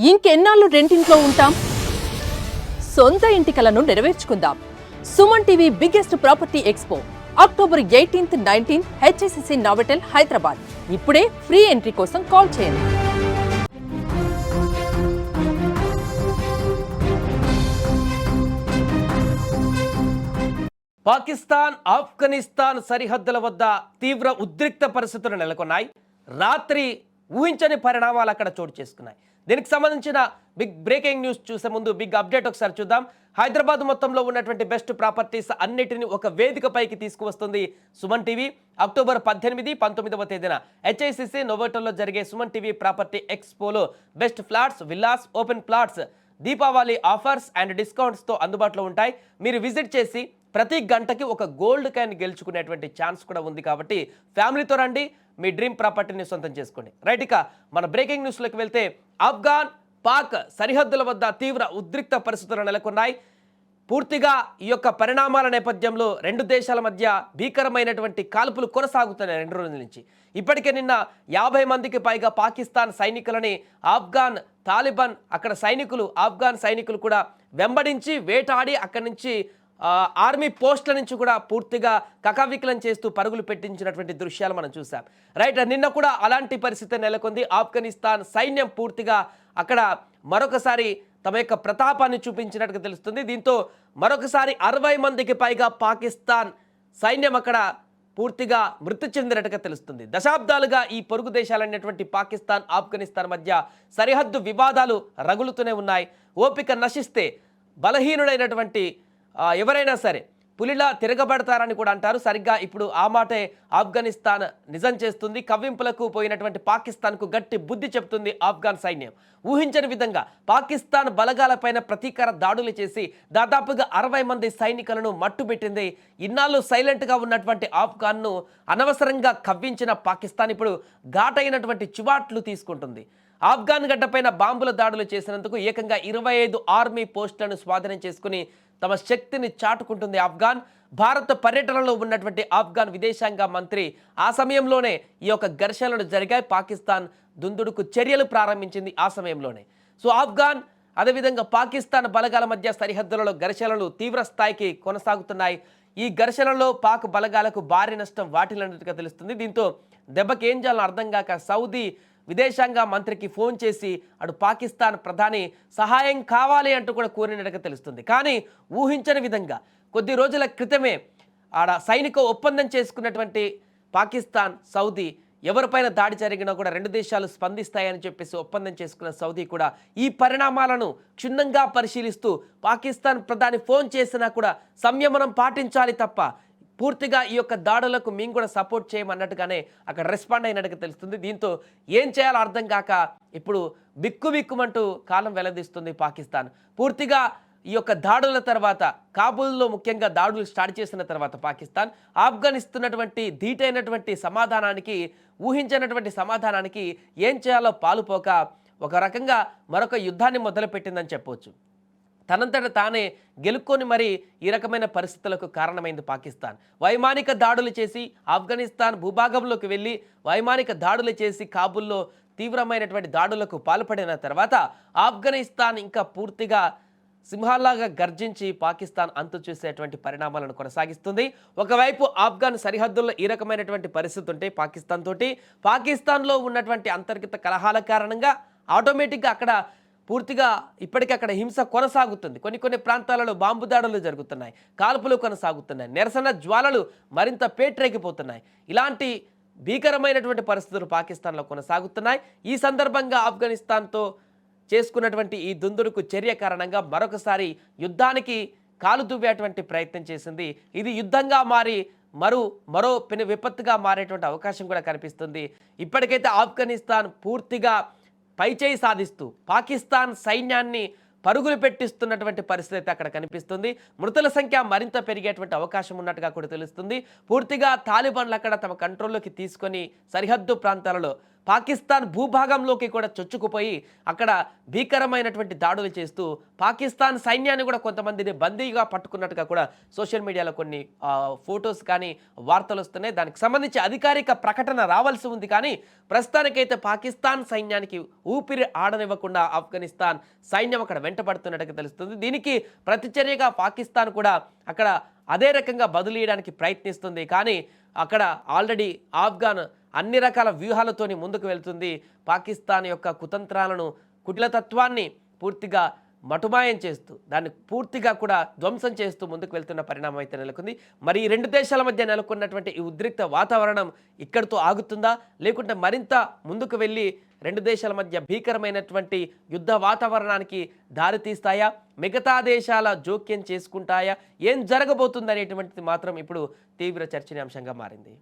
ఇంకెన్నాళ్ళు రెంటింట్లో ఉంటాం? సొంత ఇంటి కలను నెరవేర్చుకుందాం. Suman TV biggest property expo October 18th, 19th HSCC Novotel Hyderabad. ఇప్పుడే ఫ్రీ ఎంట్రీ కోసం కాల్ చేయండి. పాకిస్తాన్ ఆఫ్ఘనిస్తాన్ సరిహద్దుల వద్ద తీవ్ర ఉద్రిక్త పరిస్థితులు నెలకొన్నాయి. రాత్రి ఊహించని పరిణామాలు అక్కడ చోటు చేసుకున్నాయి. దీనికి సంబంధించిన బిగ్ బ్రేకింగ్ న్యూస్ చూసే ముందు బిగ్ అప్డేట్ ఒకసారి చూద్దాం. హైదరాబాద్ మొత్తంలో ఉన్నటువంటి బెస్ట్ ప్రాపర్టీస్ అన్నిటిని ఒక వేదికపైకి తీసుకువస్తుంది సుమన్ టీవీ. అక్టోబర్ 18, 19వ తేదీన హెచ్ఐసిసి నోవోటెల్లో జరిగే సుమన్ టీవీ ప్రాపర్టీ ఎక్స్పోలో best flats, villas, open plots, Deepavali offers and డిస్కౌంట్స్తో అందుబాటులో ఉంటాయి. మీరు విజిట్ చేసి ప్రతి గంటకి ఒక గోల్డ్ కాయిన్ గెలుచుకునేటువంటి ఛాన్స్ కూడా ఉంది. కాబట్టి ఫ్యామిలీతో రండి, మీ డ్రీమ్ ప్రాపర్టీని సొంతం చేసుకోండి. రైట్, ఇక మన బ్రేకింగ్ న్యూస్లోకి వెళ్తే ఆఫ్ఘాన్ పాక్ సరిహద్దుల వద్ద తీవ్ర ఉద్రిక్త పరిస్థితులు నెలకొన్నాయి. పూర్తిగా ఈ యొక్క పరిణామాల నేపథ్యంలో రెండు దేశాల మధ్య భీకరమైనటువంటి కాల్పులు కొనసాగుతున్నాయి 2 రోజుల నుంచి. ఇప్పటికే నిన్న 50 మందికి పైగా పాకిస్తాన్ సైనికులని ఆఫ్ఘాన్ తాలిబాన్ అక్కడ సైనికులు ఆఫ్ఘాన్ సైనికులు కూడా వెంబడించి వేటాడి అక్కడి నుంచి ఆర్మీ పోస్టుల నుంచి కూడా పూర్తిగా కకావికలం చేస్తూ పరుగులు పెట్టించినటువంటి దృశ్యాలు మనం చూసాం. రైట్, నిన్న కూడా అలాంటి పరిస్థితి నెలకొంది. ఆఫ్ఘనిస్తాన్ సైన్యం పూర్తిగా అక్కడ మరొకసారి తమ యొక్క ప్రతాపాన్ని చూపించినట్టుగా తెలుస్తుంది. దీంతో మరొకసారి 60 మందికి పైగా పాకిస్తాన్ సైన్యం అక్కడ పూర్తిగా మృతి చెందినట్టుగా తెలుస్తుంది. దశాబ్దాలుగా ఈ పొరుగు దేశాలైనటువంటి పాకిస్తాన్, ఆఫ్ఘనిస్తాన్ మధ్య సరిహద్దు వివాదాలు రగులుతూనే ఉన్నాయి. ఓపిక నశిస్తే బలహీనుడైనటువంటి ఎవరైనా సరే పులిలా తిరగబడతారని కూడా అంటారు. సరిగ్గా ఇప్పుడు ఆ మాటే ఆఫ్ఘనిస్తాన్ నిజం చేస్తుంది. కవ్వింపులకు పోయినటువంటి పాకిస్తాన్కు గట్టి బుద్ధి చెప్తుంది ఆఫ్ఘాన్ సైన్యం. ఊహించని విధంగా పాకిస్తాన్ బలగాలపైన ప్రతీకార దాడులు చేసి దాదాపుగా 60 మంది సైనికులను మట్టుబెట్టింది. ఇన్నాళ్ళు సైలెంట్గా ఉన్నటువంటి ఆఫ్ఘాన్ను అనవసరంగా కవ్వించిన పాకిస్తాన్ ఇప్పుడు ఘాటైనటువంటి చివాట్లు తీసుకుంటుంది. ఆఫ్ఘాన్ గడ్డపైన బాంబుల దాడులు చేసినందుకు ఏకంగా 25 ఆర్మీ పోస్టులను స్వాధీనం చేసుకుని తమ శక్తిని చాటుకుంటుంది ఆఫ్ఘాన్. భారత పర్యటనలో ఉన్నటువంటి ఆఫ్ఘాన్ విదేశాంగ మంత్రి ఆ సమయంలోనే ఈ యొక్క ఘర్షణలు జరిగాయి. పాకిస్తాన్ దుందుడుకు చర్యలు ప్రారంభించింది ఆ సమయంలోనే. సో ఆఫ్ఘాన్ అదేవిధంగా పాకిస్తాన్ బలగాల మధ్య సరిహద్దులలో ఘర్షణలు తీవ్ర స్థాయికి కొనసాగుతున్నాయి. ఈ ఘర్షణలో పాక్ బలగాలకు భారీ నష్టం వాటిల్లినట్టుగా తెలుస్తుంది. దీంతో దెబ్బకి ఏం చేయాలో అర్థం కాక సౌదీ విదేశాంగ మంత్రికి ఫోన్ చేసి అటు పాకిస్తాన్ ప్రధాని సహాయం కావాలి అంటూ కూడా కోరినట్టుగా తెలుస్తుంది. కానీ ఊహించని విధంగా కొద్ది రోజుల క్రితమే ఆడ సైనిక ఒప్పందం చేసుకున్నటువంటి పాకిస్తాన్, సౌదీ ఎవరిపైన దాడి జరిగినా కూడా రెండు దేశాలు స్పందిస్తాయని చెప్పేసి ఒప్పందం చేసుకున్న సౌదీ కూడా ఈ పరిణామాలను క్షుణ్ణంగా పరిశీలిస్తూ పాకిస్తాన్ ప్రధాని ఫోన్ చేసినా కూడా సంయమనం పాటించాలి తప్ప పూర్తిగా ఈ యొక్క దాడులకు మేము కూడా సపోర్ట్ చేయమన్నట్టుగానే అక్కడ రెస్పాండ్ అయినట్టుగా తెలుస్తుంది. దీంతో ఏం చేయాలో అర్థం కాక ఇప్పుడు బిక్కుమంటూ కాలం వెల్లదీస్తుంది పాకిస్తాన్. పూర్తిగా ఈ యొక్క దాడుల తర్వాత కాబూల్లో ముఖ్యంగా దాడులు స్టార్ట్ చేసిన తర్వాత పాకిస్తాన్ ఆఫ్ఘన్ ఇస్తున్నటువంటి ధీటైనటువంటి సమాధానానికి, ఊహించినటువంటి సమాధానానికి ఏం చేయాలో పాలుపోక ఒక రకంగా మరొక యుద్ధాన్ని మొదలుపెట్టిందని చెప్పవచ్చు. తనంతట తానే గెలుక్కొని మరి ఈ రకమైన పరిస్థితులకు కారణమైంది పాకిస్తాన్. వైమానిక దాడులు చేసి ఆఫ్ఘనిస్తాన్ భూభాగంలోకి వెళ్ళి వైమానిక దాడులు చేసి కాబూల్లో తీవ్రమైనటువంటి దాడులకు పాల్పడిన తర్వాత ఆఫ్ఘనిస్తాన్ ఇంకా పూర్తిగా సింహాల్లాగా గర్జించి పాకిస్తాన్ అంతు చూసేటువంటి పరిణామాలను కొనసాగిస్తుంది. ఒకవైపు ఆఫ్ఘన్ సరిహద్దుల్లో ఈ రకమైనటువంటి పరిస్థితి ఉంటే పాకిస్తాన్ తోటి, పాకిస్తాన్లో ఉన్నటువంటి అంతర్గత కలహాల కారణంగా ఆటోమేటిక్గా అక్కడ పూర్తిగా ఇప్పటికీ అక్కడ హింస కొనసాగుతుంది. కొన్ని ప్రాంతాలలో బాంబు దాడులు జరుగుతున్నాయి, కాల్పులు కొనసాగుతున్నాయి, నిరసన జ్వాలలు మరింత పేట్రేగిపోతున్నాయి. ఇలాంటి భీకరమైనటువంటి పరిస్థితులు పాకిస్తాన్లో కొనసాగుతున్నాయి. ఈ సందర్భంగా ఆఫ్ఘనిస్తాన్తో చేసుకున్నటువంటి ఈ దుందుడుకు చర్య కారణంగా మరొకసారి యుద్ధానికి కాలు దువ్వేటువంటి ప్రయత్నం చేసింది. ఇది యుద్ధంగా మారి మరో పెను విపత్తుగా మారేటువంటి అవకాశం కూడా కనిపిస్తుంది. ఇప్పటికైతే ఆఫ్ఘనిస్తాన్ పూర్తిగా పైచేయి సాధిస్తూ పాకిస్తాన్ సైన్యాన్ని పరుగులు పెట్టిస్తున్నటువంటి పరిస్థితి అయితే అక్కడ కనిపిస్తుంది. మృతుల సంఖ్య మరింత పెరిగేటువంటి అవకాశం ఉన్నట్టుగా కూడా తెలుస్తుంది. పూర్తిగా తాలిబాన్లు అక్కడ తమ కంట్రోల్లోకి తీసుకొని సరిహద్దు ప్రాంతాలలో పాకిస్తాన్ భూభాగంలోకి కూడా చొచ్చుకుపోయి అక్కడ భీకరమైనటువంటి దాడులు చేస్తూ పాకిస్తాన్ సైన్యాన్ని కూడా కొంతమందిని బందీగా పట్టుకున్నట్టుగా కూడా సోషల్ మీడియాలో కొన్ని ఫొటోస్ కానీ వార్తలు వస్తున్నాయి. దానికి సంబంధించి అధికారిక ప్రకటన రావాల్సి ఉంది. కానీ ప్రస్తుతానికైతే పాకిస్తాన్ సైన్యానికి ఊపిరి ఆడనివ్వకుండా ఆఫ్ఘనిస్తాన్ సైన్యం అక్కడ వెంటబడుతున్నట్టుగా తెలుస్తుంది. దీనికి ప్రతిచర్యగా పాకిస్తాన్ కూడా అక్కడ అదే రకంగా బదులీయడానికి ప్రయత్నిస్తుంది. కానీ అక్కడ ఆల్రెడీ ఆఫ్ఘాన్ అన్ని రకాల వ్యూహాలతోని ముందుకు వెళ్తుంది. పాకిస్తాన్ యొక్క కుతంత్రాలను, కుటిలతత్వాన్ని పూర్తిగా మటుమాయం చేస్తూ, దాన్ని పూర్తిగా కూడా ధ్వంసం చేస్తూ ముందుకు వెళ్తున్న పరిణామం అయితే నెలకొంది. మరి ఈ రెండు దేశాల మధ్య నెలకొన్నటువంటి ఈ ఉద్రిక్త వాతావరణం ఇక్కడితో ఆగుతుందా, లేకుంటే మరింత ముందుకు వెళ్ళి రెండు దేశాల మధ్య భీకరమైనటువంటి యుద్ధ వాతావరణానికి దారితీస్తాయా, మిగతా దేశాల జోక్యం చేసుకుంటాయా, ఏం జరగబోతుందనేటువంటిది మాత్రం ఇప్పుడు తీవ్ర చర్చనీయాంశంగా మారింది.